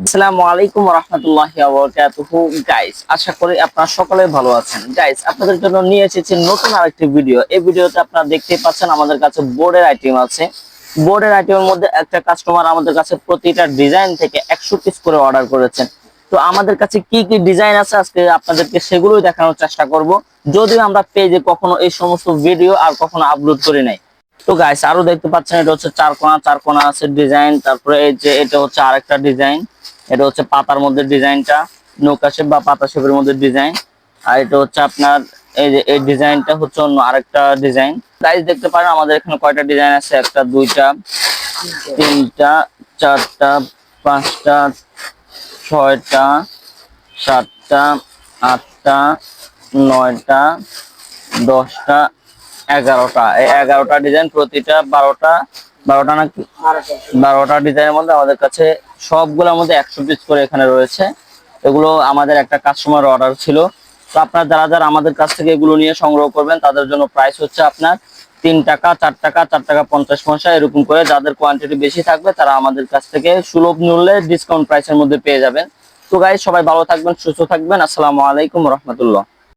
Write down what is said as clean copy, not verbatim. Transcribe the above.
আসসালামু আলাইকুম রাহমাতুল্লাহি ওয়া বারাকাতুহু। গাইস, আশা করি আপনারা সকলে ভালো আছেন। গাইস, আপনাদের জন্য নিয়ে এসেছি নতুন আরেকটি ভিডিও। এই ভিডিওতে আপনারা দেখতেই পাচ্ছেন আমাদের কাছে বোর্ডের আইটেম আছে। বোর্ডের আইটেমের মধ্যে একটা কাস্টমার আমাদের কাছে প্রতিটা ডিজাইন থেকে 100 পিস করে অর্ডার করেছেন। তো আমাদের কাছে কি কি ডিজাইন আছে আজকে আপনাদেরকে সেগুলোই দেখানোর চেষ্টা করব। যদিও আমরা পেজে কখনো এই সমস্ত ভিডিও আর কখনো আপলোড করি নাই। তো গাইস, আরো দেখতে পাচ্ছেন এটা হচ্ছে চার কোণা আছে ডিজাইন। তারপরে এই যে এটা হচ্ছে আরেকটা ডিজাইন, এটা হচ্ছে পাতার মধ্যে ডিজাইনটা, নৌকা শেপ বা পাতা শেপের মধ্যে ডিজাইন। আর এটা হচ্ছে আপনার এই যে এই ডিজাইনটা হচ্ছে অন্য আরেকটা ডিজাইন। গাইস, দেখতে পারেন আমাদের এখানে কয়টা ডিজাইন আছে, একটা দুইটা তিনটা চারটা পাঁচটা ছয়টা সাতটা আটটা নয়টা 10টা 11টা। এই 11টা ডিজাইন, প্রতিটা 12টা নাকি 12টা ডিজাইনের মধ্যে আমাদের কাছে সবগুলোর মধ্যে 100 পিস করে এখানে রয়েছে। এগুলো আমাদের একটা কাস্টমার অর্ডার ছিল। তো আপনারা যারা যারা আমাদের কাছ থেকে এগুলো নিয়ে সংগ্রহ করবেন তাদের জন্য প্রাইস হচ্ছে আপনার 3 টাকা 4 টাকা 4 টাকা 50 পয়সা এরকম করে। যাদের কোয়ান্টিটি বেশি থাকবে তারা আমাদের কাছ থেকে সুলভ মূল্যে ডিসকাউন্ট প্রাইসের মধ্যে পেয়ে যাবেন। তো গাইস, সবাই ভালো থাকবেন, সুস্থ থাকবেন। আসসালামু আলাইকুম রহমতুল্লাহ।